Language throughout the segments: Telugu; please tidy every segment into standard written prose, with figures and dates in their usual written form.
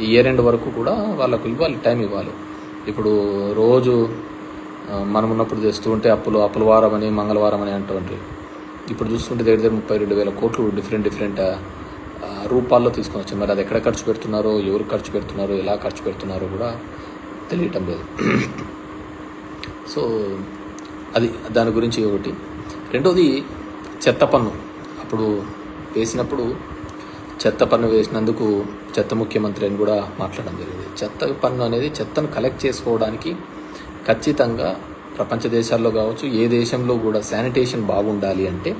ఈ ఇయర్ ఎండ్ వరకు కూడా వాళ్ళకు ఇవ్వాలి, టైం ఇవ్వాలి. ఇప్పుడు రోజు మనం ఉన్నప్పుడు తెస్తూ ఉంటే అప్పుల వారం అని మంగళవారం అని అంటుంటే ఇప్పుడు చూస్తుంటే దగ్గర 32,000 కోట్లు డిఫరెంట్ రూపాల్లో తీసుకొని వచ్చారు. మరి అది ఎక్కడ ఖర్చు పెడుతున్నారో, ఎవరు ఖర్చు పెడుతున్నారో, ఎలా ఖర్చు పెడుతున్నారో కూడా తెలియటం లేదు. సో అది దాని గురించి ఒకటి. రెండోది చెత్త పన్ను. అప్పుడు వేసినప్పుడు చెత్త పన్ను వేసినందుకు చెత్త ముఖ్యమంత్రి అని కూడా మాట్లాడడం జరిగింది. చెత్త పన్ను అనేది చెత్తను కలెక్ట్ చేసుకోవడానికి ఖచ్చితంగా ప్రపంచ దేశాల్లో కావచ్చు, ఏ దేశంలో కూడా శానిటేషన్ బాగుండాలి అంటే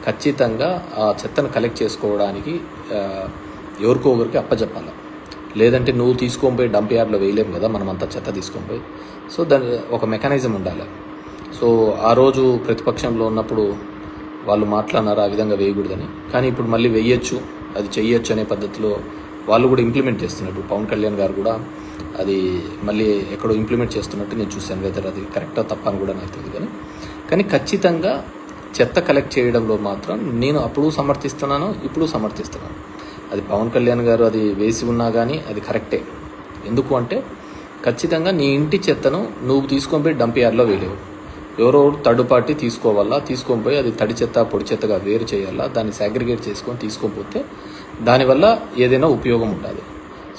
ఖచ్చితంగా ఆ చెత్తను కలెక్ట్ చేసుకోవడానికి ఎవరికో ఒకరికి అప్పచెప్పాలి. లేదంటే నువ్వు తీసుకొని పోయి డంప్ యార్డ్లో వేయలేము కదా, మనం అంతా చెత్త తీసుకొని పోయి. సో దాని ఒక మెకానిజం ఉండాలి. సో ఆ రోజు ప్రతిపక్షంలో ఉన్నప్పుడు వాళ్ళు మాట్లాడినారు ఆ విధంగా వేయకూడదని. కానీ ఇప్పుడు మళ్ళీ వేయచ్చు, అది చెయ్యొచ్చు అనే పద్ధతిలో వాళ్ళు కూడా ఇంప్లిమెంట్ చేస్తున్నట్టు. పవన్ కళ్యాణ్ గారు కూడా అది మళ్ళీ ఎక్కడో ఇంప్లిమెంట్ చేస్తున్నట్టు నేను చూశాను. వెదర్ అది కరెక్టా తప్ప అని కూడా నాకు తెలియదు. కానీ ఖచ్చితంగా చెత్త కలెక్ట్ చేయడంలో మాత్రం నేను అప్పుడు సమర్థిస్తున్నాను, ఇప్పుడు సమర్థిస్తున్నాను. అది పవన్ కళ్యాణ్ గారు అది వేసి ఉన్నా కానీ అది కరెక్టే. ఎందుకు అంటే ఖచ్చితంగా నీ ఇంటి చెత్తను నువ్వు తీసుకొని పోయి డంప్ యార్డ్లో వేయలేవు. ఎవరో థర్డ్ పార్టీ తీసుకోవాలా, తీసుకొని పోయి అది తడి చెత్త పొడి చెత్తగా వేరు చేయాలా, దాన్ని సాగ్రిగేట్ చేసుకొని తీసుకోకపోతే దానివల్ల ఏదైనా ఉపయోగం ఉంటుంది.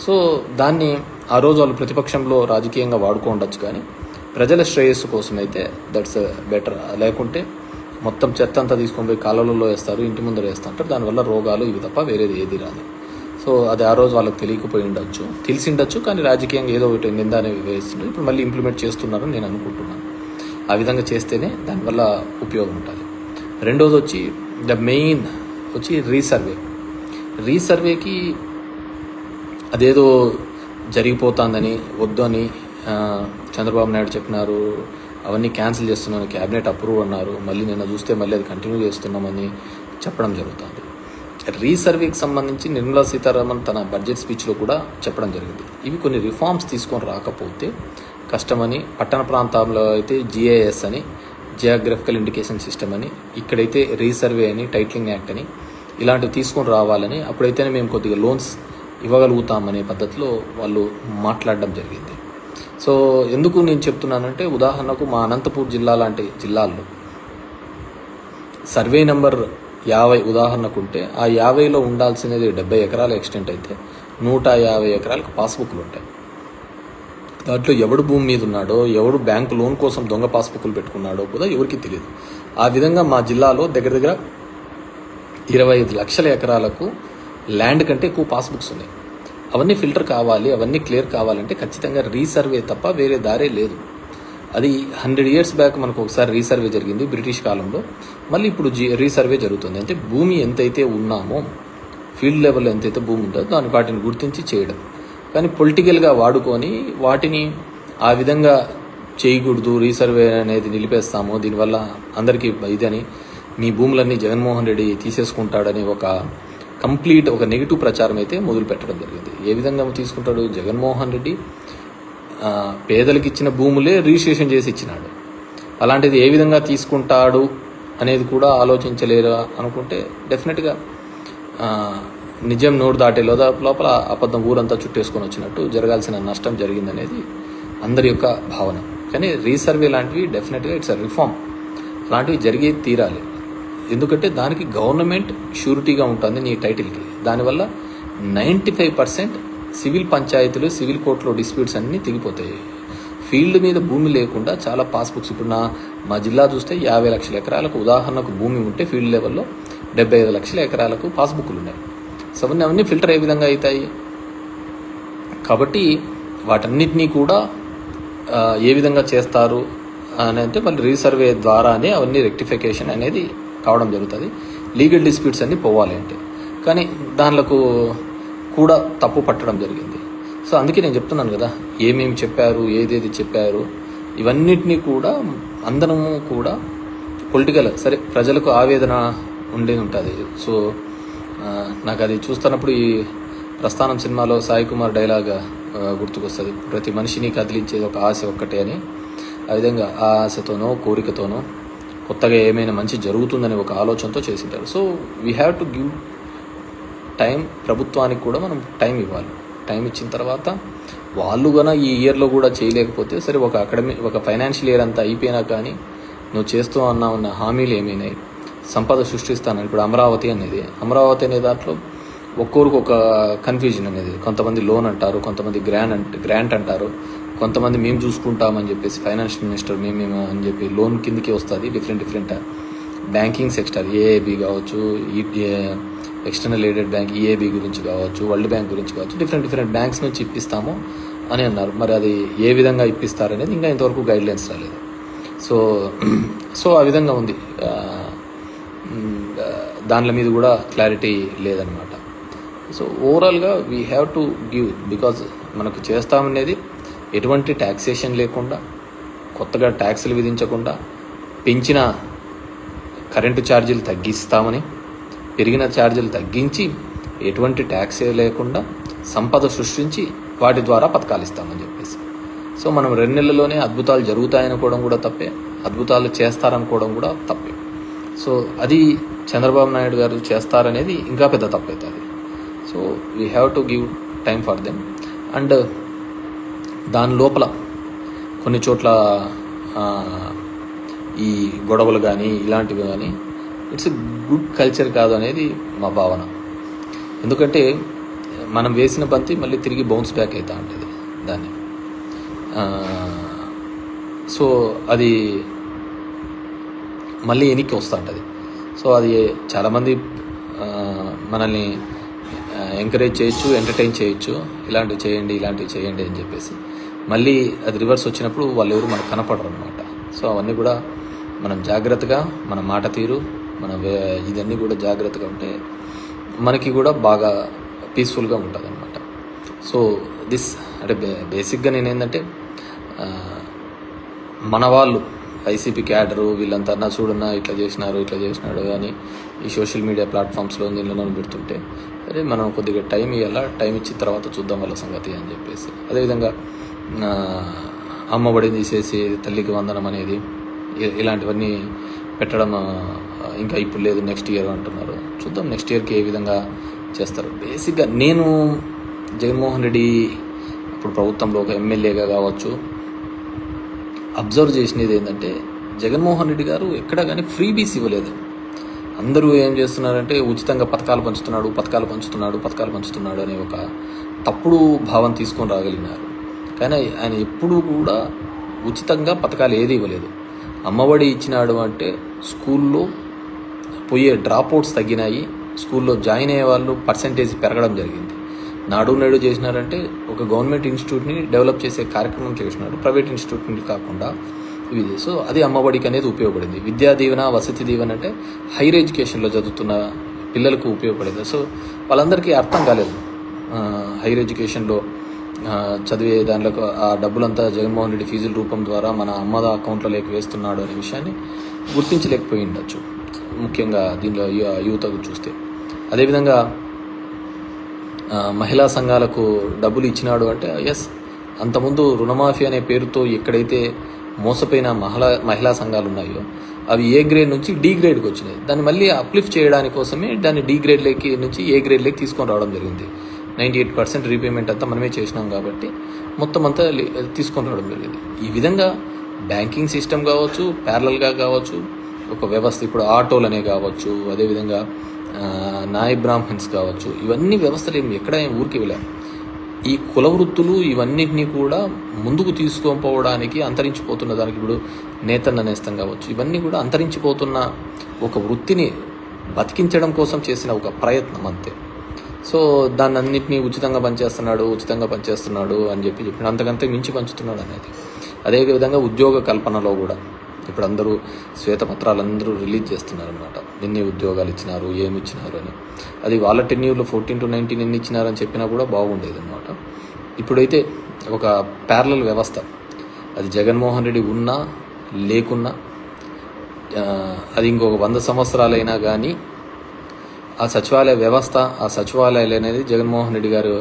సో దాన్ని ఆ రోజు వాళ్ళు ప్రతిపక్షంలో రాజకీయంగా వాడుకోవచ్చు, కానీ ప్రజల శ్రేయస్సు కోసం అయితే దట్స్ బెటర్. లేకుంటే మొత్తం చెత్త అంతా తీసుకొని పోయి కాలువలలో వేస్తారు, ఇంటి ముందర వేస్తుంటారు. దానివల్ల రోగాలు ఇవి తప్ప వేరేది ఏది రాదు. సో అది ఆ రోజు వాళ్ళకి తెలియకపోయి ఉండొచ్చు, తెలిసిండొచ్చు, కానీ రాజకీయంగా ఏదో ఒకటి నిందాన్ని వేస్తుండే. ఇప్పుడు మళ్ళీ ఇంప్లిమెంట్ చేస్తున్నారని నేను అనుకుంటున్నాను. ఆ విధంగా చేస్తేనే దానివల్ల ఉపయోగం ఉంటుంది. రెండోది వచ్చి ద మెయిన్ వచ్చి రీసర్వేకి అదేదో జరిగిపోతుందని వద్దు అని చంద్రబాబు నాయుడు చెప్పినారు. అవన్నీ క్యాన్సిల్ చేస్తున్నాను, క్యాబినెట్ అప్రూవ్ అన్నారు. మళ్ళీ నిన్న చూస్తే మళ్ళీ అది కంటిన్యూ చేస్తున్నామని చెప్పడం జరుగుతుంది. రీసర్వేకి సంబంధించి నిర్మలా సీతారామన్ తన బడ్జెట్ స్పీచ్లో కూడా చెప్పడం జరిగింది. ఇవి కొన్ని రిఫార్మ్స్ తీసుకొని రాకపోతే కష్టమని. పట్టణ ప్రాంతాల్లో అయితే జిఐఎస్ అని, జియోగ్రఫికల్ ఇండికేషన్ సిస్టమ్ అని, ఇక్కడైతే రీసర్వే అని, టైటిలింగ్ యాక్ట్ అని ఇలాంటివి తీసుకొని రావాలని, అప్పుడైతేనే మేము కొద్దిగా లోన్స్ ఇవ్వగలుగుతామనే పద్ధతిలో వాళ్ళు మాట్లాడడం జరిగింది. సో ఎందుకు నేను చెప్తున్నానంటే, ఉదాహరణకు మా అనంతపూర్ జిల్లా లాంటి జిల్లాల్లో సర్వే నెంబర్ 50 ఉదాహరణకు ఉంటే ఆ 50లో ఉండాల్సినది 70 ఎకరాల ఎక్స్టెంట్ అయితే 150 ఎకరాలకు పాస్బుక్లు ఉంటాయి. దాంట్లో ఎవడు భూమి మీద ఉన్నాడో, ఎవడు బ్యాంకు లోన్ కోసం దొంగ పాస్బుక్లు పెట్టుకున్నాడో కూడా ఎవరికి తెలియదు. ఆ విధంగా మా జిల్లాలో దగ్గర 25 లక్షల ఎకరాలకు ల్యాండ్ కంటే ఎక్కువ పాస్బుక్స్ ఉన్నాయి. అవన్నీ ఫిల్టర్ కావాలి, అవన్నీ క్లియర్ కావాలంటే ఖచ్చితంగా రీసర్వే తప్ప వేరే దారే లేదు. అది 100 years బ్యాక్ మనకు ఒకసారి రీసర్వే జరిగింది బ్రిటిష్ కాలంలో. మళ్ళీ ఇప్పుడు రీసర్వే జరుగుతుంది. అంటే భూమి ఎంతైతే ఉన్నామో, ఫీల్డ్ లెవెల్లో ఎంతైతే భూమి ఉంటుందో వాటిని గుర్తించి చేయడం. కానీ పొలిటికల్గా వాడుకొని వాటిని ఆ విధంగా చేయకూడదు, రీసర్వే అనేది నిలిపేస్తాము, దీనివల్ల అందరికీ ఇదని, మీ భూములన్నీ జగన్మోహన్ రెడ్డి తీసేసుకుంటాడని ఒక నెగిటివ్ ప్రచారం అయితే మొదలు పెట్టడం జరిగింది. ఏ విధంగా తీసుకుంటాడు జగన్మోహన్ రెడ్డి? పేదలకు ఇచ్చిన భూములే రిజిస్ట్రేషన్ చేసి ఇచ్చినాడు. అలాంటిది ఏ విధంగా తీసుకుంటాడు అనేది కూడా ఆలోచించలేరు అనుకుంటే డెఫినెట్గా నిజం నోరు దాటే లోపల అబద్ధం ఊరంతా చుట్టేసుకొని వచ్చినట్టు జరగాల్సిన నష్టం జరిగిందనేది అందరి యొక్క భావన. కానీ రీసర్వే లాంటివి డెఫినెట్గా ఇట్స్ అ రిఫార్మ్, అలాంటివి జరిగే తీరాలి. ఎందుకంటే దానికి గవర్నమెంట్ షూరిటీగా ఉంటుంది నీ టైటిల్కి. దానివల్ల 95% సివిల్ పంచాయతీలు, సివిల్ కోర్టులో డిస్ప్యూట్స్ అన్నీ తెగిపోతాయి. ఫీల్డ్ మీద భూమి లేకుండా చాలా పాస్బుక్స్. ఇప్పుడు మా జిల్లా చూస్తే 50 లక్షల ఎకరాలకు ఉదాహరణకు భూమి ఉంటే ఫీల్డ్ లెవెల్లో 75 లక్షల ఎకరాలకు పాస్బుక్లు ఉన్నాయి. సో అవన్నీ ఫిల్టర్ ఏ విధంగా అవుతాయి? కాబట్టి వాటన్నిటినీ కూడా ఏ విధంగా చేస్తారు అని అంటే మళ్ళీ రీసర్వే ద్వారానే అవన్నీ రెక్టిఫికేషన్ అనేది కావడం జరుగుతుంది. లీగల్ డిస్ప్యూట్స్ అన్నీ పోవాలి అంటే, కానీ దానిలకు కూడా తప్పు పట్టడం జరిగింది. సో అందుకే నేను చెప్తున్నాను కదా, ఏమేమి చెప్పారు, ఏదేది చెప్పారు, ఇవన్నిటినీ కూడా అందరము కూడా పొలిటికల్ సరే ప్రజలకు ఆవేదన ఉండేది ఉంటుంది. సో నాకు అది చూస్తున్నప్పుడు ఈ ప్రస్థానం సినిమాలో సాయి కుమార్ డైలాగ్ గుర్తుకొస్తుంది. ప్రతి మనిషిని కదిలించేది ఒక ఆశ ఒక్కటే అని. ఆ విధంగా ఆ ఆశతోనో కోరికతోనో కొత్తగా ఏమైనా మంచి జరుగుతుందని ఒక ఆలోచనతో చేసింటారు. So we have to give time. ప్రభుత్వానికి కూడా మనం టైం ఇవ్వాలి. టైం ఇచ్చిన తర్వాత వాళ్ళు కన్నా ఈ ఇయర్లో కూడా చేయలేకపోతే సరే, ఒక ఫైనాన్షియల్ ఇయర్ అంతా అయిపోయినా కానీ నువ్వు చేస్తూ ఉన్న హామీలు ఏమైనాయి, సంపద సృష్టిస్తానని. ఇప్పుడు అమరావతి అనే దాంట్లో ఒక్కొరికి ఒక కన్ఫ్యూజన్ అనేది. కొంతమంది లోన్ అంటారు, కొంతమంది గ్రాంట్ అంటారు, కొంతమంది మేము చూసుకుంటామని చెప్పేసి ఫైనాన్షియల్ మినిస్టర్ మేము అని చెప్పి లోన్ కిందకి వస్తుంది. డిఫరెంట్ బ్యాంకింగ్ సెక్టర్, ఏఏబి కావచ్చు, ఎక్స్టర్నల్ ఎయిడెడ్ బ్యాంక్ ఈఏబి గురించి కావచ్చు, వరల్డ్ బ్యాంక్ గురించి కావచ్చు, డిఫరెంట్ బ్యాంక్స్ నుంచి ఇప్పిస్తాము అని అన్నారు. మరి అది ఏ విధంగా ఇప్పిస్తారనేది ఇంకా ఇంతవరకు గైడ్లైన్స్ రాలేదు. సో ఆ విధంగా ఉంది. దానిల మీద కూడా క్లారిటీ లేదనమాట. సో ఓవరాల్గా we have to give, because మనకు చేస్తామనేది ఎటువంటి ట్యాక్సేషన్ లేకుండా, కొత్తగా ట్యాక్సులు విధించకుండా, పెంచిన కరెంటు ఛార్జీలు తగ్గిస్తామని, పెరిగిన ఛార్జీలు తగ్గించి, ఎటువంటి ట్యాక్సే లేకుండా సంపద సృష్టించి వాటి ద్వారా పథకాలు ఇస్తామని చెప్పేసి. సో మనం 2 నెలల్లోనే అద్భుతాలు జరుగుతాయనుకోవడం కూడా తప్పే, అద్భుతాలు చేస్తారనుకోవడం కూడా తప్పే. సో అది చంద్రబాబు నాయుడు గారు చేస్తారనేది ఇంకా పెద్ద తప్పవుతుంది. So we have to give time for them. And దాని లోపల కొన్ని చోట్ల ఈ గొడవలు కానీ ఇలాంటివి కానీ ఇట్స్ ఎ గుడ్ కల్చర్ కాదు అనేది మా భావన. ఎందుకంటే మనం వేసిన బంతి మళ్ళీ తిరిగి బౌన్స్ బ్యాక్ అవుతూ ఉంటుంది దాన్ని. సో అది మళ్ళీ వెనక్కి వస్తూ ఉంటుంది. సో అది చాలామంది మనల్ని ఎంకరేజ్ చేయొచ్చు, ఎంటర్టైన్ చేయొచ్చు, ఇలాంటివి చేయండి అని చెప్పేసి. మళ్ళీ అది రివర్స్ వచ్చినప్పుడు వాళ్ళు ఎవరు మనకు కనపడరు అనమాట. సో అవన్నీ కూడా మనం జాగ్రత్తగా, మన మాట తీరు, ఇదన్నీ కూడా జాగ్రత్తగా ఉంటే మనకి కూడా బాగా పీస్ఫుల్గా ఉంటుంది అనమాట. సో అంటే బేసిక్గా నేనేంటంటే మన వాళ్ళు వైసీపీ క్యాడరు వీళ్ళంతా చూడన్నా ఇట్లా చేసినాడు అని ఈ సోషల్ మీడియా ప్లాట్ఫామ్స్లో దీనిలో పెడుతుంటే, అదే మనం కొద్దిగా టైం ఇవ్వాలా, టైం ఇచ్చిన తర్వాత చూద్దాం వాళ్ళ సంగతి అని చెప్పేసి. అదేవిధంగా అమ్మఒడి తీసేసి తల్లికి వందనం అనేది ఇలాంటివన్నీ పెట్టడం ఇంకా ఇప్పుడు లేదు, నెక్స్ట్ ఇయర్ అంటున్నారు. చూద్దాం నెక్స్ట్ ఇయర్కి ఏ విధంగా చేస్తారు. బేసిక్గా నేను జగన్మోహన్ రెడ్డి ఇప్పుడు ప్రభుత్వంలో ఒక ఎమ్మెల్యేగా కావచ్చు అబ్జర్వ్ చేసినది ఏంటంటే, జగన్మోహన్ రెడ్డి గారు ఎక్కడా కానీ ఫ్రీబీస్ ఇవ్వలేదు. అందరూ ఏం చేస్తున్నారంటే ఉచితంగా పథకాలు పంచుతున్నాడు అనే ఒక తప్పుడు భావం తీసుకొని రాగలిగినారు. కానీ ఆయన ఎప్పుడూ కూడా ఉచితంగా పథకాలు ఏది ఇవ్వలేదు. అమ్మఒడి ఇచ్చినాడు అంటే స్కూల్లో పోయే డ్రాప్అవుట్స్ తగ్గినాయి, స్కూల్లో జాయిన్ అయ్యే వాళ్ళు పర్సంటేజ్ పెరగడం జరిగింది. నాడు నేడు చేసినారంటే ఒక గవర్నమెంట్ ఇన్స్టిట్యూట్ని డెవలప్ చేసే కార్యక్రమం చేసినాడు, ప్రైవేట్ ఇన్స్టిట్యూట్ని కాకుండా ఇది. సో అది అమ్మఒడికి అనేది ఉపయోగపడింది. విద్యా దీవెన, వసతి దీవెన అంటే హైయర్ ఎడ్యుకేషన్లో చదువుతున్న పిల్లలకు ఉపయోగపడేది. సో వాళ్ళందరికీ అర్థం కాలేదు హైయర్ ఎడ్యుకేషన్లో చదివే దానిలో ఆ డబ్బులంతా జగన్మోహన్ రెడ్డి ఫీజుల రూపం ద్వారా మన అమ్మద అకౌంట్లోకి వేస్తున్నాడు అనే విషయాన్ని గుర్తించలేకపోయి ఉండొచ్చు, ముఖ్యంగా దీనిలో యువతకు చూస్తే. అదేవిధంగా మహిళా సంఘాలకు డబ్బులు ఇచ్చినాడు అంటే ఎస్, అంతకుముందు రుణమాఫీ అనే పేరుతో ఎక్కడైతే మోసపోయిన మహిళా సంఘాలు ఉన్నాయో అవి ఏ గ్రేడ్ నుంచి డి గ్రేడ్కి వచ్చినాయి. దాన్ని మళ్ళీ అప్లిఫ్ట్ చేయడానికి కోసమే దాన్ని డి గ్రేడ్లోకి నుంచి ఏ గ్రేడ్లోకి తీసుకొని రావడం జరిగింది. 98% రీపేమెంట్ అంతా మనమే చేసినాం కాబట్టి మొత్తం అంతా తీసుకొని రావడం జరిగింది. ఈ విధంగా బ్యాంకింగ్ సిస్టమ్ కావచ్చు, ప్యారలల్గా కావచ్చు, ఒక వ్యవస్థ ఇప్పుడు ఆటోలనే కావచ్చు, అదేవిధంగా నాయ బ్రాహ్మణ్స్ కావచ్చు, ఇవన్నీ వ్యవస్థలు ఎక్కడ ఊరికి వెళ్ళాం. ఈ కుల వృత్తులు ఇవన్నిటినీ కూడా ముందుకు తీసుకొని అంతరించిపోతున్న దానికి ఇప్పుడు నేతన్న నేస్తం కావచ్చు, ఇవన్నీ కూడా అంతరించిపోతున్న ఒక వృత్తిని బతికించడం కోసం చేసిన ఒక ప్రయత్నం అంతే. సో దాన్ని అన్నింటినీ ఉచితంగా పనిచేస్తున్నాడు అని చెప్పిన అంతకంతే మించి పంచుతున్నాడు అనేది. అదేవిధంగా ఉద్యోగ కల్పనలో కూడా ఇప్పుడు అందరూ శ్వేతపత్రాలు అందరూ రిలీజ్ చేస్తున్నారు అనమాట. ఎన్ని ఉద్యోగాలు ఇచ్చినారు, ఏమి ఇచ్చినారు అని. అది వాళ్ళ టెన్యూర్లో 14 to 19 ఎన్ని ఇచ్చినారని చెప్పినా కూడా బాగుండేది అనమాట. ఇప్పుడైతే ఒక ప్యారలల్ వ్యవస్థ, అది జగన్మోహన్ రెడ్డి ఉన్నా లేకున్నా, అది ఇంకొక 100 సంవత్సరాలైనా కానీ ఆ సచివాలయ వ్యవస్థ, ఆ సచివాలయాలు అనేది జగన్మోహన్ రెడ్డి గారు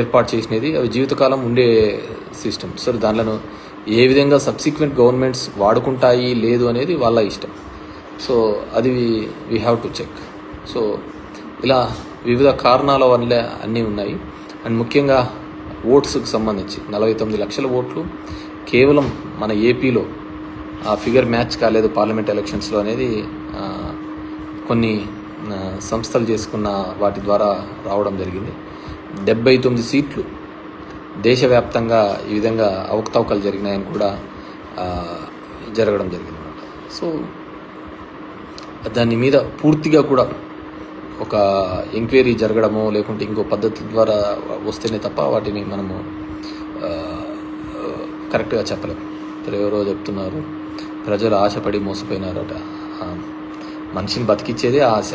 ఏర్పాటు చేసినది అవి జీవితకాలం ఉండే సిస్టమ్. సో దానిలో ఏ విధంగా సబ్సిక్వెంట్ గవర్నమెంట్స్ వాడుకుంటాయి లేదు అనేది వాళ్ళ ఇష్టం. సో అది we have to check. So ఇలా వివిధ కారణాల వల్ల అన్నీ ఉన్నాయి. అండ్ ముఖ్యంగా ఓట్స్కి సంబంధించి 49 లక్షల ఓట్లు కేవలం మన ఏపీలో ఆ ఫిగర్ మ్యాచ్ కాలేదు పార్లమెంట్ ఎలక్షన్స్లో అనేది కొన్ని సంస్థలు చేసుకున్న వాటి ద్వారా రావడం జరిగింది. 79 సీట్లు దేశవ్యాప్తంగా ఈ విధంగా అవకతవకలు జరిగినాయని కూడా జరగడం జరిగింది అన్నమాట. సో దాని మీద పూర్తిగా కూడా ఒక ఎంక్వైరీ జరగడమో లేకుంటే ఇంకో పద్ధతి ద్వారా వస్తేనే తప్ప వాటిని మనము కరెక్ట్గా చెప్పలేము. ఎవరో చెప్తున్నారు ప్రజలు ఆశపడి మోసపోయినారట. మనిషిని బతికిచ్చేదే ఆశ.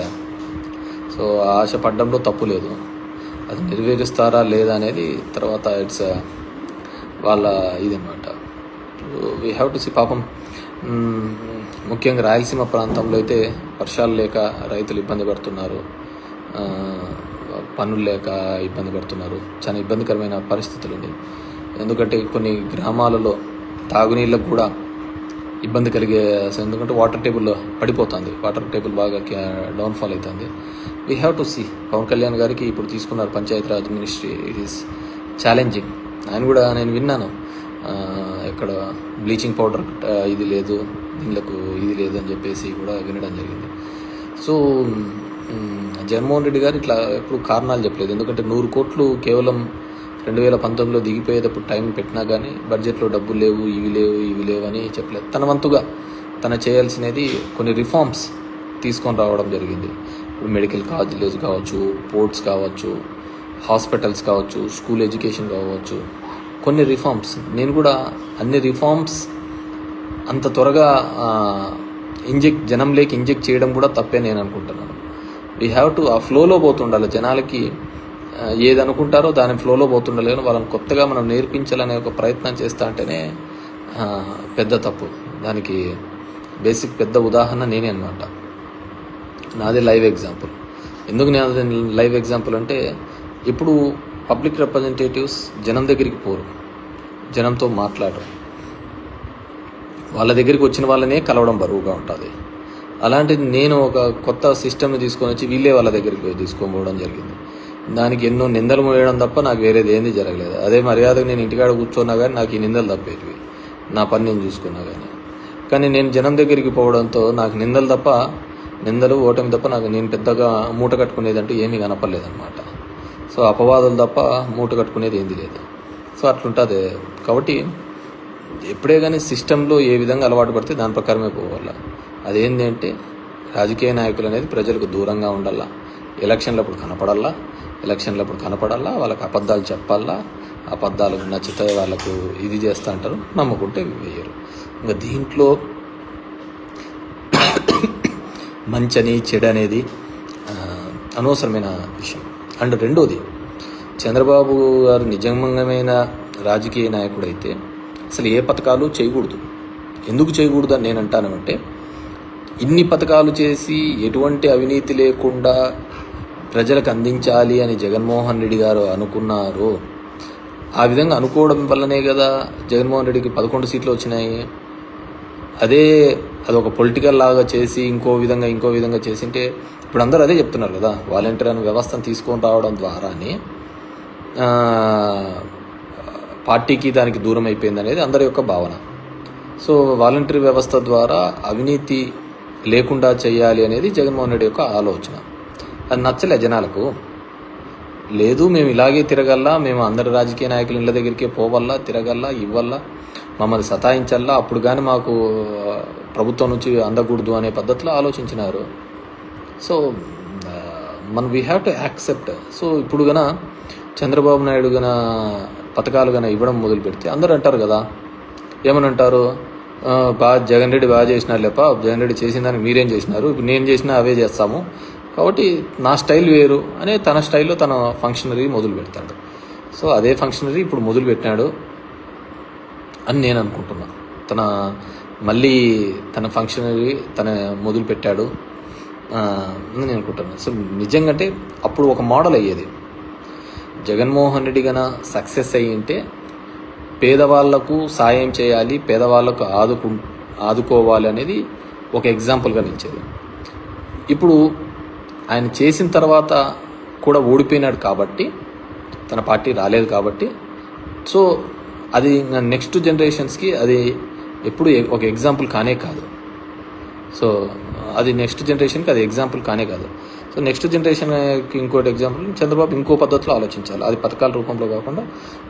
సో ఆ ఆశ పడడంలో తప్పు లేదు. అది నెరవేరుస్తారా లేదా అనేది తర్వాత ఇట్స్ వాళ్ళ ఇదన్నమాట. We have to see. పాపం ముఖ్యంగా రాయలసీమ ప్రాంతంలో అయితే వర్షాలు లేక రైతులు ఇబ్బంది పడుతున్నారు, పనులు లేక ఇబ్బంది పడుతున్నారు. చాలా ఇబ్బందికరమైన పరిస్థితులు ఉంది. ఎందుకంటే కొన్ని గ్రామాలలో తాగునీళ్ళకు కూడా ఇబ్బంది కలిగే, ఎందుకంటే వాటర్ టేబుల్ పడిపోతుంది, వాటర్ టేబుల్ బాగా డౌన్ఫాల్ అవుతుంది. We have to see. Pawan Kalyan గారికి ఇప్పుడు తీసుకున్నారు Panchayati Raj ministry. It is challenging. ఆయన కూడా నేను విన్నాను ఇక్కడ బ్లీచింగ్ పౌడర్ ఇది లేదు, నీళ్ళకు ఇది లేదు అని చెప్పేసి కూడా వినడం జరిగింది. సో జగన్మోహన్ రెడ్డి గారు ఇట్లా ఎప్పుడు కారణాలు చెప్పలేదు. ఎందుకంటే 100 కోట్లు కేవలం 2019లో దిగిపోయేటప్పుడు టైం పెట్టినా కానీ బడ్జెట్లో డబ్బులు లేవు, ఇవి లేవు అని చెప్పలేదు. తన వంతుగా తన చేయాల్సినది కొన్ని రిఫార్మ్స్ తీసుకొని రావడం జరిగింది. ఇప్పుడు మెడికల్ కాలేజ్ కావచ్చు, పోర్ట్స్ కావచ్చు, హాస్పిటల్స్ కావచ్చు, స్కూల్ ఎడ్యుకేషన్ కావచ్చు, కొన్ని రిఫార్మ్స్. నేను కూడా అన్ని రిఫార్మ్స్ అంత త్వరగా జనంలోకి ఇంజెక్ట్ చేయడం కూడా తప్పే నేను అనుకుంటున్నాను. వీ హ్యావ్ టు ఆ ఫ్లోలో పోతుండాలి. జనాలకి ఏది అనుకుంటారో దాని ఫ్లోలో పోతుండాలి. కానీ వాళ్ళని కొత్తగా మనం నేర్పించాలనే ఒక ప్రయత్నం చేస్తా అంటేనే పెద్ద తప్పు. దానికి బేసిక్ పెద్ద ఉదాహరణ నేనే అనమాట. నాదే లైవ్ ఎగ్జాంపుల్. ఎందుకు నేను లైవ్ ఎగ్జాంపుల్ అంటే, ఇప్పుడు పబ్లిక్ రిప్రజెంటేటివ్స్ జనం దగ్గరికి పోరు, జనంతో మాట్లాడరు, వాళ్ళ దగ్గరికి వచ్చిన వాళ్ళనే కలవడం బరువుగా ఉంటుంది. అలాంటిది నేను ఒక కొత్త సిస్టమ్ని తీసుకొని వచ్చి వీళ్ళే వాళ్ళ దగ్గరికి తీసుకొని జరిగింది. దానికి ఎన్నో నిందలు మోయడం తప్ప నాకు వేరేది ఏంది జరగలేదు. అదే మర్యాదగా నేను ఇంటికాడ కూర్చున్నా కానీ నాకు ఈ నిందలు తప్పేటివి, నా పని నేను చూసుకున్నా కానీ నేను జనం దగ్గరికి పోవడంతో నాకు నిందలు ఓటమి తప్ప నేను పెద్దగా మూట కట్టుకునేదంటూ ఏమీ కనపడలేదన్నమాట. సో అపవాదులు తప్ప మూట కట్టుకునేది ఏంది లేదు. సో అట్లుంటుంది. కాబట్టి ఎప్పుడే కానీ సిస్టంలో ఏ విధంగా అలవాటు పడితే దాని ప్రకారమే పోవాలా. అదేంటి అంటే రాజకీయ నాయకులు అనేది ప్రజలకు దూరంగా ఉండాలా, ఎలక్షన్లప్పుడు కనపడాలా, వాళ్ళకి అబద్ధాలు చెప్పాలా, అబద్ధాలకు నచ్చితే వాళ్ళకు ఇది చేస్తూ అంటారు, నమ్ముకుంటే వేయరు. ఇంకా దీంట్లో మంచని చెడు అనేది అనవసరమైన విషయం. అండ్ రెండోది, చంద్రబాబు గారు నిజమైన రాజకీయ నాయకుడైతే అసలు ఏ పథకాలు చేయకూడదు. ఎందుకు చేయకూడదు అని నేను అంటానంటే, ఇన్ని పథకాలు చేసి ఎటువంటి అవినీతి లేకుండా ప్రజలకు అందించాలి అని జగన్మోహన్ రెడ్డి గారు అనుకున్నారు. ఆ విధంగా అనుకోవడం వల్లనే కదా జగన్మోహన్ రెడ్డికి 11 సీట్లు వచ్చినాయి. అదొక పొలిటికల్ లాగా చేసి ఇంకో విధంగా చేసింటే ఇప్పుడు అందరూ అదే చెప్తున్నారు కదా, వాలంటీర్ అనే వ్యవస్థను తీసుకొని రావడం ద్వారానే పార్టీకి దానికి దూరం అయిపోయింది అనేది అందరి యొక్క భావన. సో వాలంటీర్ వ్యవస్థ ద్వారా అవినీతి లేకుండా చేయాలి అనేది జగన్మోహన్ రెడ్డి యొక్క ఆలోచన. అది నచ్చలే జనాలకు. లేదు మేము ఇలాగే తిరగల్లా, మేము అందరి రాజకీయ నాయకులు ఇళ్ళ దగ్గరికే పోవల్లా, తిరగల్లా, ఇవ్వల్లా, మమ్మల్ని సతాయించల్లా, అప్పుడు కానీ మాకు ప్రభుత్వం నుంచి అందకూడదు అనే పద్ధతిలో ఆలోచించినారు. So we have to accept. So ఇప్పుడు గన చంద్రబాబు నాయుడు గన పథకాలు గన ఇవ్వడం మొదలు పెడితే అందరూ అంటారు కదా, ఏమని అంటారు, జగన్ రెడ్డి బాగా చేసినారు లేప, జగన్ రెడ్డి చేసిన దానికి మీరేం చేసినారు, ఇప్పుడు నేను చేసినా అవే చేస్తాము, కాబట్టి నా స్టైల్ వేరు అనే తన స్టైల్లో తన ఫంక్షనరీ మొదలు పెడతాడు. సో అదే ఫంక్షనరీ ఇప్పుడు మొదలు పెట్టినాడు అని నేను అనుకుంటున్నా. మళ్ళీ తన ఫంక్షనరీ మొదలు పెట్టాడు అని నేను అనుకుంటున్నాను. సో నిజంగా అంటే అప్పుడు ఒక మోడల్ అయ్యేది. జగన్మోహన్ రెడ్డి గన సక్సెస్ అయ్యింటే పేదవాళ్లకు సాయం చేయాలి, పేదవాళ్లకు ఆదుకోవాలి అనేది ఒక ఎగ్జాంపుల్గా నిలిచేది. ఇప్పుడు ఆయన చేసిన తర్వాత కూడా ఓడిపోయినాడు కాబట్టి తన పార్టీ రాలేదు కాబట్టి. సో అది నెక్స్ట్ జనరేషన్స్కి అది ఎప్పుడు ఒక ఎగ్జాంపుల్ కానే కాదు. సో అది నెక్స్ట్ జనరేషన్కి అది ఎగ్జాంపుల్ కానే కాదు. సో నెక్స్ట్ జనరేషన్కి ఇంకోటి ఎగ్జాంపుల్ చంద్రబాబు ఇంకో పద్ధతిలో ఆలోచించాలి. అది పథకాల రూపంలో కాకుండా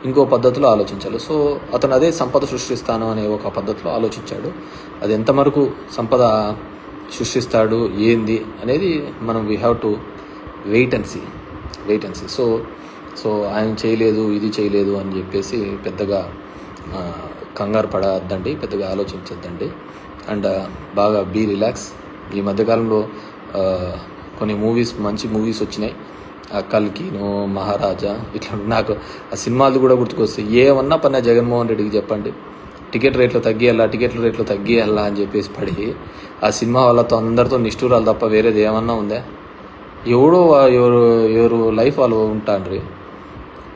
ఇంకో పద్ధతిలో ఆలోచించాలి. సో అతను అదే సంపద సృష్టిస్తాను అనే ఒక పద్ధతిలో ఆలోచించాడు. అది ఎంతవరకు సంపద సృష్టిస్తాడు ఏంది అనేది మనం we have to wait and see. So ఆయన చేయలేదు ఇది చేయలేదు అని చెప్పేసి పెద్దగా కంగారు పడద్దండి, పెద్దగా ఆలోచించద్దండి. అండ్ బాగా బీ రిలాక్స్. ఈ మధ్యకాలంలో కొన్ని మంచి మూవీస్ వచ్చినాయి. కల్కిను, మహారాజా, ఇట్లా నాకు ఆ సినిమాలు కూడా గుర్తుకొస్తాయి. ఏమన్నా పన్నా జగన్మోహన్ రెడ్డికి చెప్పండి, టికెట్ రేట్లు తగ్గియాలా అని చెప్పేసి పడి ఆ సినిమా వాళ్ళతో అందరితో నిష్ఠూరాలు తప్ప వేరేది ఏమన్నా ఉందా? ఎవరు లైఫ్ వాళ్ళు ఉంటాండ్రి.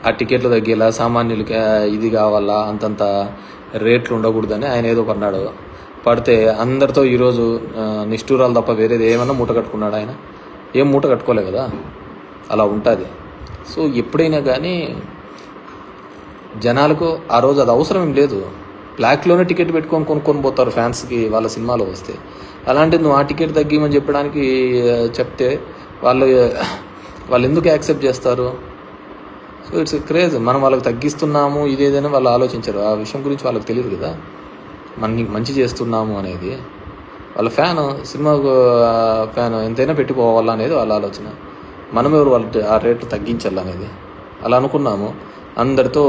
ఆ టికెట్లు తగ్గేలా, సామాన్యులకి ఇది కావాలా, అంతంత రేట్లు ఉండకూడదని ఆయన ఏదో పన్నాడు. పడితే అందరితో ఈరోజు నిష్ఠూరాలు తప్ప వేరేది ఏమన్నా మూట కట్టుకున్నాడు. ఆయన ఏం మూట కట్టుకోలే కదా, అలా ఉంటుంది. సో ఎప్పుడైనా కానీ జనాలకు ఆ రోజు అది అవసరం ఏం లేదు. బ్లాక్లోనే టికెట్ పెట్టుకొని కొనుక్కొని పోతారు ఫ్యాన్స్కి వాళ్ళ సినిమాలో వస్తే. అలాంటిది నువ్వు ఆ టికెట్ తగ్గిమని చెప్పడానికి చెప్తే వాళ్ళు ఎందుకు యాక్సెప్ట్ చేస్తారు? So it's craze. మనం వాళ్ళకి తగ్గిస్తున్నాము ఇదేదైనా వాళ్ళు ఆలోచించరు. ఆ విషయం గురించి వాళ్ళకి తెలియదు కదా, మనకి మంచి చేస్తున్నాము అనేది. వాళ్ళ సినిమాకు ఫ్యాన్ ఎంతైనా పెట్టిపోవాలా అనేది వాళ్ళ ఆలోచన. మనం ఎవరు వాళ్ళ ఆ రేట్లు తగ్గించాలనేది అలా అనుకున్నాము. అందరితో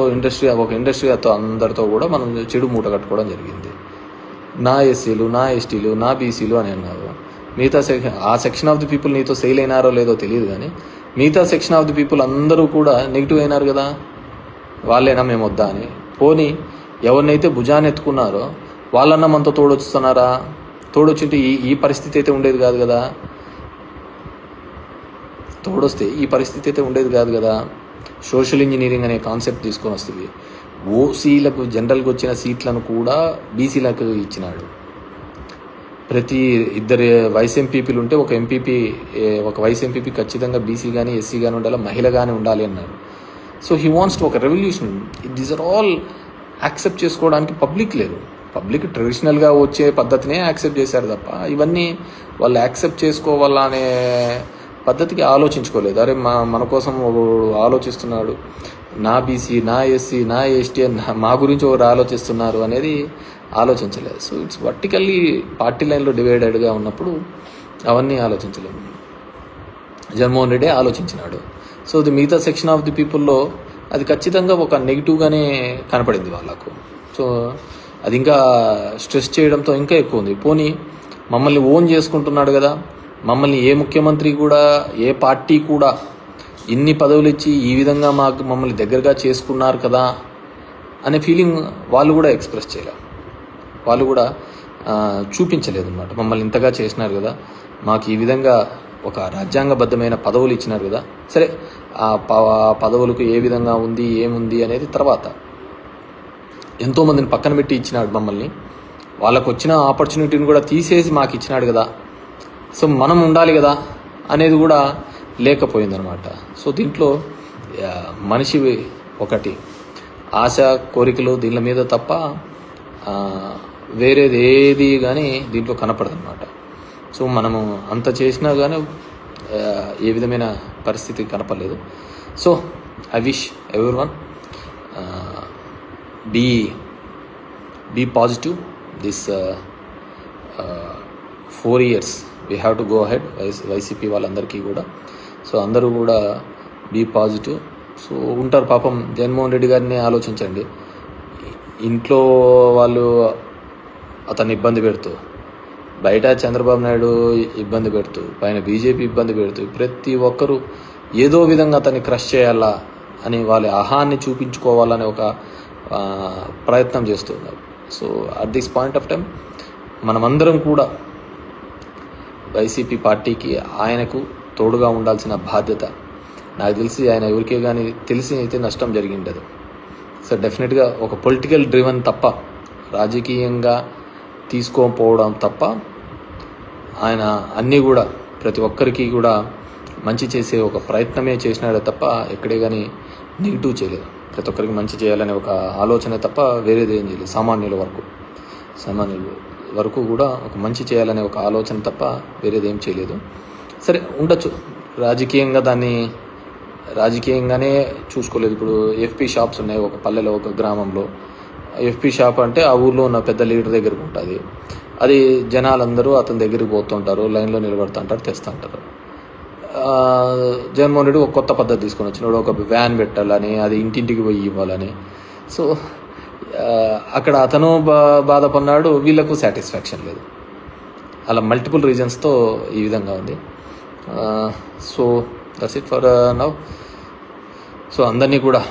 ఒక ఇండస్ట్రీతో అందరితో కూడా మనం చెడు మూట కట్టుకోవడం జరిగింది. నా ఎస్సీలు, నా ఎస్టీలు, నా బీసీలు అని అన్నారు. మిగతా ఆ సెక్షన్ ఆఫ్ ది పీపుల్ నీతో సెయిల్ అయినారో లేదో తెలియదు, కానీ మిగతా సెక్షన్ ఆఫ్ ది పీపుల్ అందరూ కూడా నెగిటివ్ అయినారు కదా, వాళ్ళైనా మేము వద్దా అని. పోనీ ఎవరినైతే భుజాన్ని ఎత్తుకున్నారో వాళ్ళన్నా మనతో తోడొస్తున్నారా? తోడొచ్చింటే ఈ పరిస్థితి అయితే ఉండేది కాదు కదా. తోడొస్తే ఈ పరిస్థితి అయితే ఉండేది కాదు కదా. సోషల్ ఇంజనీరింగ్ అనే కాన్సెప్ట్ తీసుకొని వస్తుంది. ఓసీలకు జనరల్గా వచ్చిన సీట్లను కూడా బీసీలకు ఇచ్చినాడు. ప్రతి ఇద్దరు వైస్ ఎంపీపీలు ఉంటే ఒక వైస్ ఎంపీపీ ఖచ్చితంగా బీసీ కానీ ఎస్సీ కానీ ఉండాలి, మహిళ కానీ ఉండాలి అన్నారు. సో హీ వాంట్స్ టు ఒక revolution. These are all accept చేసుకోవడానికి పబ్లిక్ లేరు. పబ్లిక్ ట్రెడిషనల్గా వచ్చే పద్ధతినే యాక్సెప్ట్ చేశారు తప్ప ఇవన్నీ వాళ్ళు యాక్సెప్ట్ చేసుకోవాలా అనే పద్ధతికి ఆలోచించుకోలేదు. అరే మన కోసం ఆలోచిస్తున్నాడు, నా బీసీ, నా ఎస్సీ, నా ఎస్టీ మా గురించి ఒకరు ఆలోచిస్తున్నారు అనేది ఆలోచించలేదు. సో ఇట్స్ వర్టికల్లీ పార్టీ లైన్లో డివైడెడ్గా ఉన్నప్పుడు అవన్నీ ఆలోచించలేము. జగన్మోహన్ రెడ్డి ఆలోచించినాడు. సో ది మిగతా సెక్షన్ ఆఫ్ ది పీపుల్లో అది ఖచ్చితంగా ఒక నెగిటివ్గానే కనపడింది వాళ్ళకు. సో అది ఇంకా స్ట్రెస్ చేయడంతో ఇంకా ఎక్కువ ఉంది. పోనీ మమ్మల్ని ఓన్ చేసుకుంటున్నాడు కదా, మమ్మల్ని ఏ ముఖ్యమంత్రి కూడా ఏ పార్టీ కూడా ఇన్ని పదవులు ఇచ్చి ఈ విధంగా మమ్మల్ని దగ్గరగా చేసుకున్నారు కదా అనే ఫీలింగ్ వాళ్ళు కూడా ఎక్స్ప్రెస్ చేయలేదు. వాళ్ళు కూడా చూపించలేదు అన్నమాట. మమ్మల్ని ఇంతగా చేసినారు కదా, మాకు ఈ విధంగా ఒక రాజ్యాంగబద్ధమైన పదవులు ఇచ్చినారు కదా, సరే ఆ పదవులకు ఏ విధంగా ఉంది ఏముంది అనేది తర్వాత. ఎంతోమందిని పక్కన పెట్టి ఇచ్చినాడు మమ్మల్ని, వాళ్ళకు వచ్చిన ఆపర్చునిటీని కూడా తీసేసి మాకు ఇచ్చినాడు కదా, సో మనం ఉండాలి కదా అనేది కూడా లేకపోయిందనమాట. సో దీంట్లో మనిషి ఒకటి ఆశ కోరికలు దీని మీద తప్ప వేరేది ఏది కానీ దీంట్లో కనపడదు అనమాట. సో మనము అంత చేసినా కానీ ఏ విధమైన పరిస్థితి కనపడలేదు. So I wish everyone be positive. This 4 years we have to go ahead. YCP వాళ్ళందరికీ కూడా. సో అందరూ కూడా బీ పాజిటివ్. సో ఉంటారు పాపం. జగన్మోహన్ రెడ్డి గారిని ఆలోచించండి. ఇంట్లో వాళ్ళు అతన్ని ఇబ్బంది పెడుతూ, బయట చంద్రబాబు నాయుడు ఇబ్బంది పెడుతూ, పైన బీజేపీ ఇబ్బంది పెడుతూ, ప్రతి ఒక్కరూ ఏదో విధంగా అతన్ని క్రష్ చేయాలా అని వాళ్ళ అహాన్ని చూపించుకోవాలనే ఒక ప్రయత్నం చేస్తున్నారు. So at this point of time మనమందరం కూడా వైసీపీ పార్టీకి ఆయనకు తోడుగా ఉండాల్సిన బాధ్యత. నాకు తెలిసి ఆయన ఎవరికే కానీ తెలిసి అయితే నష్టం జరిగిండదు. సో డెఫినెట్గా ఒక పొలిటికల్ డ్రివన్ తప్ప, రాజకీయంగా తీసుకోకపోవడం తప్ప ఆయన అన్నీ కూడా ప్రతి ఒక్కరికి కూడా మంచి చేసే ఒక ప్రయత్నమే చేసినాడే తప్ప ఎక్కడే కానీ నెగిటివ్ చేయలేదు. ప్రతి ఒక్కరికి మంచి చేయాలనే ఒక ఆలోచన తప్ప వేరేది ఏం చేయలేదు. సామాన్యుల వరకు కూడా ఒక మంచి చేయాలనే ఒక ఆలోచన తప్ప వేరేది ఏం చేయలేదు. సరే ఉండొచ్చు, రాజకీయంగానే చూసుకోలేదు. ఇప్పుడు ఎఫ్పి షాప్స్ ఉన్నాయి ఒక పల్లెలో, ఒక గ్రామంలో. ఎఫ్పి షాప్ అంటే ఆ ఊర్లో ఉన్న పెద్ద లీడర్ దగ్గరకు ఉంటుంది. అది జనాలందరూ అతని దగ్గరికి పోతుంటారు, లైన్లో నిలబడుతుంటారు, తెస్తుంటారు. జగన్మోహన్ రెడ్డి ఒక కొత్త పద్ధతి తీసుకొని వచ్చినాడు, ఒక వ్యాన్ పెట్టాలని, అది ఇంటింటికి పోయి ఇవ్వాలని. సో అక్కడ అతను బాధపడినాడు, వీళ్ళకు సాటిస్ఫాక్షన్ లేదు. అలా మల్టిపుల్ రీజన్స్తో ఈ విధంగా ఉంది. So that's it for now. So అందరినీ కూడా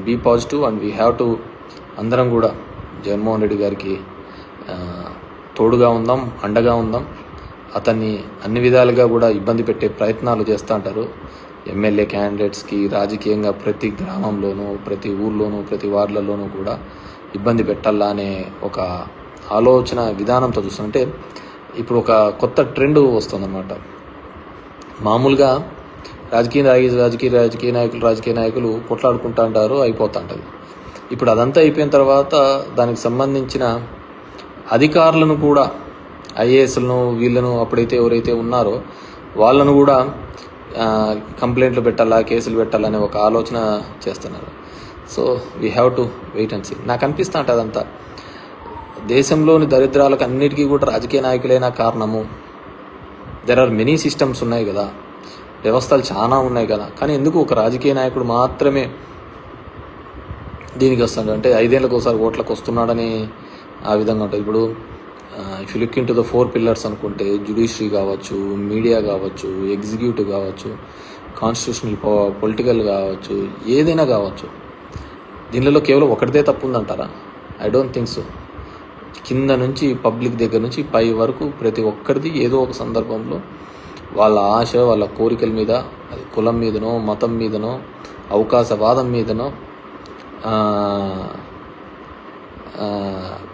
be positive and we have to, అందరం కూడా జగన్మోహన్ రెడ్డి గారికి తోడుగా ఉందాం, అండగా ఉందాం. అతన్ని అన్ని విధాలుగా కూడా ఇబ్బంది పెట్టే ప్రయత్నాలు చేస్తూ ఉంటారు ఎమ్మెల్యే క్యాండిడేట్స్కి. రాజకీయంగా ప్రతి గ్రామంలోనూ, ప్రతి ఊర్లోనూ, ప్రతి వార్డులలోనూ కూడా ఇబ్బంది పెట్టాలా అనే ఒక ఆలోచన విధానంతో చూస్తుంటే ఇప్పుడు ఒక కొత్త ట్రెండ్ వస్తుందన్నమాట. మామూలుగా రాజకీయ నాయకులు కొట్లాడుకుంటూ ఉంటారు, అయిపోతూ ఉంటుంది. ఇప్పుడు అదంతా అయిపోయిన తర్వాత దానికి సంబంధించిన అధికారులను కూడా, ఐఏఎస్లను, వీళ్ళను అప్పుడైతే ఎవరైతే ఉన్నారో వాళ్ళను కూడా కంప్లైంట్లు పెట్టాలా, కేసులు పెట్టాలనే ఒక ఆలోచన చేస్తున్నారు. So we have to wait and see. నాకు అనిపిస్తూ ఉంటుంది అదంతా దేశంలోని దరిద్రాలకు అన్నిటికీ కూడా రాజకీయ నాయకులైనా కారణము. దెర్ ఆర్ మెనీ సిస్టమ్స్ ఉన్నాయి కదా, వ్యవస్థలు చాలా ఉన్నాయి కదా, కానీ ఎందుకు ఒక రాజకీయ నాయకుడు మాత్రమే దీనికి వస్తాడు అంటే 5 ఏళ్ళకి ఒకసారి ఓట్లకు వస్తున్నాడని ఆ విధంగా ఉంటుంది. ఇప్పుడు if you look in to the 4 pillars అనుకుంటే జ్యుడిషియరీ కావచ్చు, మీడియా కావచ్చు, ఎగ్జిక్యూటివ్ కావచ్చు, కాన్స్టిట్యూషనల్ పొలిటికల్ కావచ్చు, ఏదైనా కావచ్చు. దీనిలో కేవలం ఒకటిదే తప్పు ఉందంటారా? I don't think so. కింద నుంచి పబ్లిక్ దగ్గర నుంచి పై వరకు ప్రతి ఒక్కరిది ఏదో ఒక సందర్భంలో వాళ్ళ ఆశ, వాళ్ళ కోరికల మీద, అది కులం మీదనో, మతం మీదనో, అవకాశవాదం మీదనో,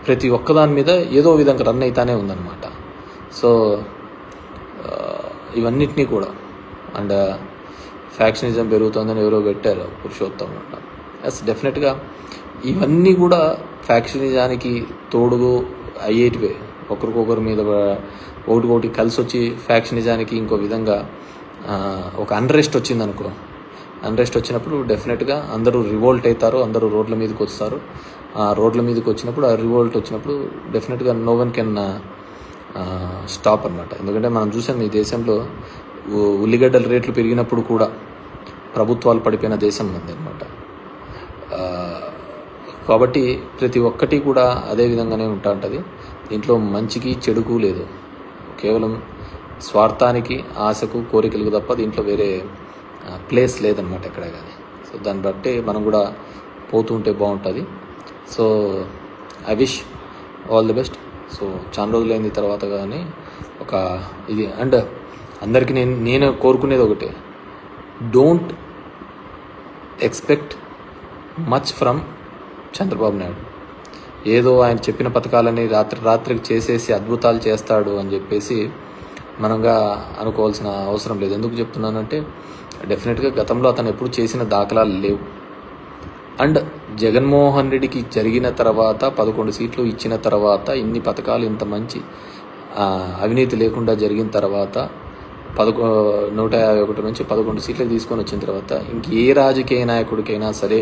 ప్రతి ఒక్కదాని మీద ఏదో విధంగా రన్ అవుతానే ఉందన్నమాట. సో ఇవన్నిటినీ కూడా అండ్ ఫ్యాక్షనిజం పెరుగుతుందని ఎవరో పెట్టారు, పురుషోత్తం అంట. ఎస్, డెఫినెట్గా ఇవన్నీ కూడా ఫ్యాక్షనిజానికి తోడు అయ్యేటివే. ఒకరికొకరి మీద ఒకటి కలిసి వచ్చి ఫ్యాక్షనిజానికి ఇంకో విధంగా ఒక అన్రెస్ట్ వచ్చిందనుకో. అన్రెస్ట్ వచ్చినప్పుడు డెఫినెట్గా అందరూ రివోల్ట్ అవుతారు, అందరూ రోడ్ల మీదకి వస్తారు. ఆ రోడ్ల మీదకి వచ్చినప్పుడు, ఆ రివోల్ట్ వచ్చినప్పుడు డెఫినెట్గా నో వన్ కెన్ స్టాప్ అనమాట. ఎందుకంటే మనం చూసాం ఈ దేశంలో ఉల్లిగడ్డల రేట్లు పెరిగినప్పుడు కూడా ప్రభుత్వాలు పడిపోయిన దేశం ఉంది అనమాట. కాబట్టి ప్రతి ఒక్కటి కూడా అదే విధంగానే ఉంటుంది. దీంట్లో మంచికి చెడుకు లేదు, కేవలం స్వార్థానికి, ఆశకు, కోరికలకు తప్ప దీంట్లో వేరే ప్లేస్ లేదనమాట ఎక్కడ కానీ. సో దాన్ని బట్టి మనం కూడా పోతూ ఉంటే బాగుంటుంది. So I wish all the best. So చాలా రోజులైంది తర్వాత కానీ ఒక ఇది. అండ్ అందరికీ నేను కోరుకునేది ఒకటే, don't expect much from Chandrababu Naidu. ఏదో ఆయన చెప్పిన పథకాలని రాత్రికి చేసేసి అద్భుతాలు చేస్తాడు అని చెప్పేసి మనంగా అనుకోవాల్సిన అవసరం లేదు. ఎందుకు చెప్తున్నానంటే డెఫినెట్గా గతంలో అతను ఎప్పుడు చేసిన దాఖలాలు లేవు. అండ్ జగన్మోహన్ రెడ్డికి జరిగిన తర్వాత 11 సీట్లు ఇచ్చిన తర్వాత, ఇన్ని పథకాలు, ఇంత మంచి అవినీతి లేకుండా జరిగిన తర్వాత 151 నుంచి 11 సీట్లకు తీసుకొని వచ్చిన తర్వాత ఇంకే రాజకీయ నాయకుడికైనా సరే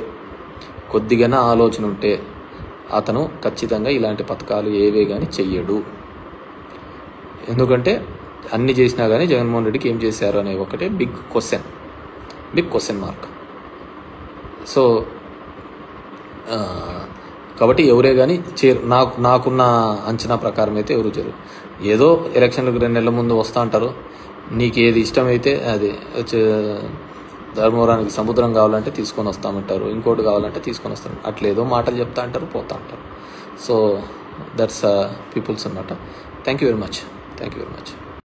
కొద్దిగా ఆలోచన ఉంటే అతను ఖచ్చితంగా ఇలాంటి పథకాలు ఏవే కానీ చెయ్యడు. ఎందుకంటే అన్ని చేసినా కానీ జగన్మోహన్ రెడ్డికి ఏం చేశారు అనే ఒకటే బిగ్ క్వశ్చన్ మార్క్. సో కాబట్టి ఎవరే కానీ నాకున్న అంచనా ప్రకారం అయితే ఎవరు చేయరు. ఏదో ఎలక్షన్లకు 2 నెలల ముందు వస్తూ అంటారు, నీకు ఏది ఇష్టమైతే అది ధర్మవరానికి సముద్రం కావాలంటే తీసుకొని వస్తామంటారు, ఇంకోటి కావాలంటే తీసుకొని వస్తారు. అట్లేదో మాటలు చెప్తా అంటారు, పోతా అంటారు. సో దట్స్ పీపుల్స్ అనమాట. Thank you very much.